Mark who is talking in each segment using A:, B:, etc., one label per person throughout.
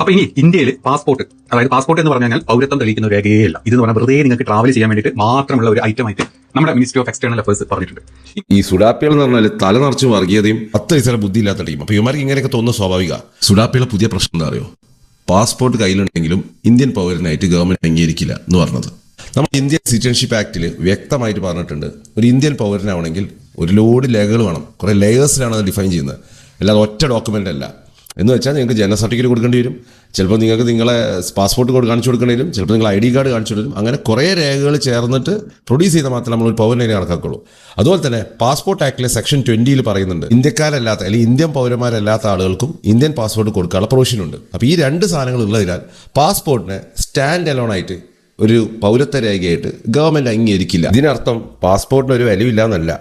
A: അപ്പൊ ഇനി ഇന്ത്യയിൽ പാസ്പോർട്ട്, അതായത് പാസ്പോർട്ട് എന്ന് പറഞ്ഞു കഴിഞ്ഞാൽ പൗരത്വം തെളിയിക്കുന്ന ഒരു രേഖയേ അല്ല. ഇതെന്ന് പറഞ്ഞാൽ വെറുതെ നിങ്ങൾക്ക് ട്രാവൽ ചെയ്യാൻ വേണ്ടിയിട്ട് മാത്രമുള്ള ഒരു ഐറ്റം ആയിട്ട് നമ്മുടെ മിനിസ്ട്രി ഓഫ് എക്സ്റ്റേണൽ അഫയേഴ്സ് പറഞ്ഞിട്ടുണ്ട്.
B: ഈ സുഡാപ്പികൾ എന്ന് പറഞ്ഞാൽ തല നിറച്ച് വർഗീയതയും 10 വയസ്സുള്ള ബുദ്ധിയില്ലാത്ത ടീം. അപ്പൊ ഇവന്മാർക്ക് ഇങ്ങനെയൊക്കെ തോന്നുന്ന സ്വാഭാവിക. സുഡാപ്പികളെ പുതിയ പ്രശ്നം എന്താ അറിയോ? പാസ്പോർട്ട് കയ്യിലുണ്ടെങ്കിലും ഇന്ത്യൻ പൗരനായിട്ട് ഗവൺമെന്റ് അംഗീകരിക്കില്ല എന്ന് പറഞ്ഞത്. നമ്മൾ ഇന്ത്യൻ സിറ്റിസൺഷിപ്പ് ആക്ടിൽ വ്യക്തമായിട്ട് പറഞ്ഞിട്ടുണ്ട്, ഒരു ഇന്ത്യൻ പൗരനാവണമെങ്കിൽ ഒരു ലോഡ് രേഖകൾ വേണം. കുറെ ലെയേഴ്സിലാണ് അത് ഡിഫൈൻ ചെയ്യുന്നത്. അല്ലാതെ ഒറ്റ ഡോക്യുമെന്റ് അല്ല. എന്ന് വെച്ചാൽ നിങ്ങൾക്ക് ജനന സർട്ടിഫിക്കറ്റ് കൊടുക്കേണ്ടി വരും, ചിലപ്പോൾ നിങ്ങൾക്ക് നിങ്ങളെ പാസ്പോർട്ട് കാണിച്ചു കൊടുക്കേണ്ടി വരും, ചിലപ്പോൾ നിങ്ങൾ ID കാർഡ് കാണിച്ചു കൊടുക്കും. അങ്ങനെ കുറേ രേഖകൾ ചേർന്നിട്ട് പ്രൊഡ്യൂസ് ചെയ്താൽ മാത്രമേ നമ്മളൊരു പൗരനെ കണക്കാക്കുള്ളൂ. അതുപോലെ തന്നെ പാസ്പോർട്ട് ആക്ടിലെ സെക്ഷൻ 20 പറയുന്നുണ്ട്, ഇന്ത്യക്കാരല്ലാത്ത അല്ലെങ്കിൽ ഇന്ത്യൻ പൗരന്മാരല്ലാത്ത ആളുകൾക്കും ഇന്ത്യൻ പാസ്പോർട്ട് കൊടുക്കാനുള്ള പ്രൊവിഷൻ ഉണ്ട്. അപ്പോൾ ഈ രണ്ട് സാധനങ്ങൾ ഉള്ളതിനാൽ പാസ്പോർട്ടിനെ സ്റ്റാൻഡ് അലോൺ ആയിട്ട് ഒരു പൗരത്വ രേഖയായിട്ട് ഗവൺമെന്റ് അംഗീകരിക്കില്ല. ഇതിനർത്ഥം പാസ്പോർട്ടിന് ഒരു വിലയില്ല എന്നല്ല,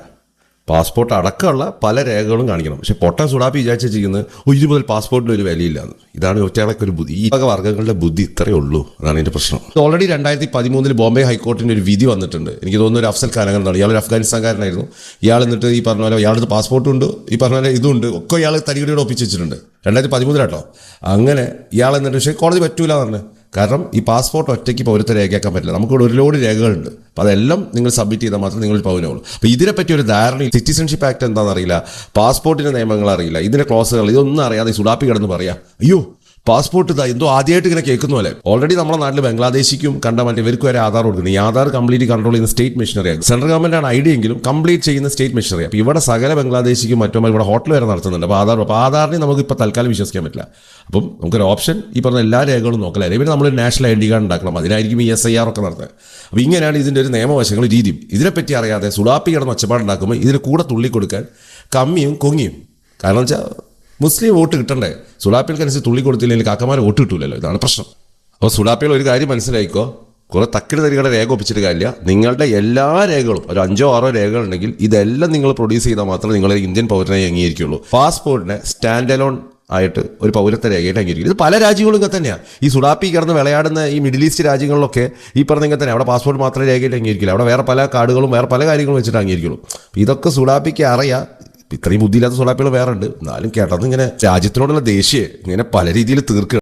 B: പാസ്പോർട്ട് അടക്കമുള്ള പല രേഖകളും കാണിക്കണം. പക്ഷെ പൊട്ടൻ സുഡാപ്പി വിചാരിച്ചിരിക്കുന്നത് ഇത് മുതൽ പാസ്പോർട്ടിന് ഒരു വിലയില്ലാന്ന്. ഇതാണ് ഒറ്റയാളൊക്കെ ഒരു ബുദ്ധി. ഈ വക വർഗ്ഗങ്ങളുടെ ബുദ്ധി ഇത്രയേ ഉള്ളൂ. അതാണ് ഇതിന്റെ പ്രശ്നം. ഓൾറെഡി 2013 ബോംബെ ഹൈക്കോർട്ടിന്റെ ഒരു വിധി വന്നിട്ടുണ്ട്. എനിക്ക് തോന്നുന്നു ഒരു അഫ്സൽ ഖാൻ എന്നാണ്. ഇയാൾ ഒരു അഫ്ഗാനിസ്ഥാൻകാരനായിരുന്നു. ഇയാൾ എന്നിട്ട് ഈ പറഞ്ഞ പോലെ ഇയാളുടെ പാസ്പോർട്ടും ഉണ്ട്, ഈ പറഞ്ഞ പോലെ ഇതുണ്ട്, ഒക്കെ ഇയാൾ തരികടയോടെ ഒപ്പിച്ച് വെച്ചിട്ടുണ്ട്. 2013 അങ്ങനെ ഇയാൾ എന്നിട്ട് പക്ഷേ കോടതി പറ്റൂല എന്ന്. കാരണം ഈ പാസ്പോർട്ട് ഒറ്റയ്ക്ക് പൗരത്വ രേഖയാക്കാൻ പറ്റില്ല. നമുക്കിവിടെ ഒരു ലോഡ് രേഖകളുണ്ട്. അപ്പോൾ അതെല്ലാം നിങ്ങൾ സബ്മിറ്റ് ചെയ്താൽ മാത്രമേ നിങ്ങൾ പൗരനാവുള്ളൂ. അപ്പോൾ ഇതിനെപ്പറ്റി ഒരു ധാരണ, സിറ്റിസൺഷിപ്പ് ആക്ട് എന്താണെന്ന് അറിയില്ല, പാസ്പോർട്ടിൻ്റെ നിയമങ്ങൾ അറിയില്ല, ഇതിൻ്റെ ക്ലോസുകൾ ഇതൊന്നും അറിയാതെ സുഡാപ്പി കിടന്ന് പറയാം, അയ്യോ പാസ്പോർട്ട് ഇതാ എന്തോ ആദ്യമായിട്ട് ഇങ്ങനെ കേൾക്കുന്ന പോലെ. ഓൾറെഡി നമ്മുടെ നാട്ടിൽ ബംഗ്ലാദേശിക്കും കണ്ട മറ്റേ ഇവർക്ക് വരെ ആധാർ കൊടുക്കുന്നത്. ഈ ആധാർ കംപ്ലീറ്റ് കൺട്രോൾ ചെയ്യുന്ന സ്റ്റേറ്റ് മെഷീനറിയാണ്. സെൻട്രൽ ഗവൺമെന്റാണ് ID എങ്കിലും കംപ്ലീറ്റ് ചെയ്യുന്ന സ്റ്റേറ്റ് മെഷീനറി. അപ്പോൾ ഇവിടെ സകല ബംഗ്ലാദേശിക്കും മറ്റോ ഇവിടെ ഹോട്ടൽ വരെ നടത്തുന്നുണ്ട്. അപ്പോൾ ആധാറിനെ നമുക്ക് ഇപ്പോൾ തൽക്കാലം വിശ്വസിക്കാൻ പറ്റില്ല. അപ്പം നമുക്കൊരു ഓപ്ഷൻ ഈ പറഞ്ഞ എല്ലാ രേഖകളും നോക്കല, അല്ലെങ്കിൽ നമ്മൾ നാഷണൽ ID കാർഡ് ഉണ്ടാക്കണം. അതിനായിരിക്കും ഈ SIR ഒക്കെ നടത്തുന്നത്. അപ്പോൾ ഇങ്ങനെയാണ് ഇതിൻ്റെ ഒരു നിയമവശങ്ങൾ, രീതിയും. ഇതിനെപ്പറ്റി അറിയാതെ സുഡാപ്പി കിടന്ന് ഒച്ചപ്പാടുണ്ടാക്കുമ്പോൾ ഇതിന് കൂടെ തുള്ളിക്കൊടുക്കാൻ കമ്മിയും കൊങ്ങിയും. കാരണം വെച്ചാൽ മുസ്ലിം വോട്ട് കിട്ടണ്ടേ? സുഡാപ്പികൾക്കനുസരിച്ച് തുള്ളി കൊടുത്തില്ലെങ്കിൽ കാക്കമാരെ വോട്ട് കിട്ടൂലല്ലോ. ഇതാണ് പ്രശ്നം. അപ്പോൾ സുഡാപ്പികൾ ഒരു കാര്യം മനസ്സിലായിക്കോ, കുറെ തക്കിട് തരികളുടെ രേഖ ഒപ്പിച്ചിട്ട് കാര്യമില്ല. നിങ്ങളുടെ എല്ലാ രേഖകളും ഒരു 5 or 6 രേഖകളുണ്ടെങ്കിൽ ഇതെല്ലാം നിങ്ങൾ പ്രൊഡ്യൂസ് ചെയ്താൽ മാത്രമേ നിങ്ങളെ ഇന്ത്യൻ പൗരനായി അംഗീകരിക്കുള്ളൂ. പാസ്പോർട്ടിനെ സ്റ്റാൻഡ് അലോൺ ആയിട്ട് ഒരു പൗരത്വ രേഖയായിട്ട് അംഗീകരിക്കും. ഇത് പല രാജ്യങ്ങളും ഇങ്ങനെ തന്നെയാണ്. ഈ സുഡാപ്പി കിടന്ന് വിളയാടുന്ന ഈ മിഡിൽ ഈസ്റ്റ് രാജ്യങ്ങളിലൊക്കെ ഈ പറഞ്ഞ ഇങ്ങനെ തന്നെ. അവിടെ പാസ്പോർട്ട് മാത്രമേ രേഖയായിട്ട് അംഗീകരിക്കില്ല, അവിടെ വേറെ പല കാർഡുകളും വേറെ പല കാര്യങ്ങളും വെച്ചിട്ട് അംഗീകരിക്കുള്ളൂ. ഇതൊക്കെ സുഡാപ്പിക്ക് അറിയാം. ഇത്രയും ബുദ്ധിയില്ലാത്ത സുഡാപ്പികൾ വേറെ ഉണ്ട്. എന്നാലും കേട്ടത് ഇങ്ങനെ രാജ്യത്തിനോടുള്ള ദേഷ്യം ഇങ്ങനെ പല രീതിയിൽ തീർക്കുക.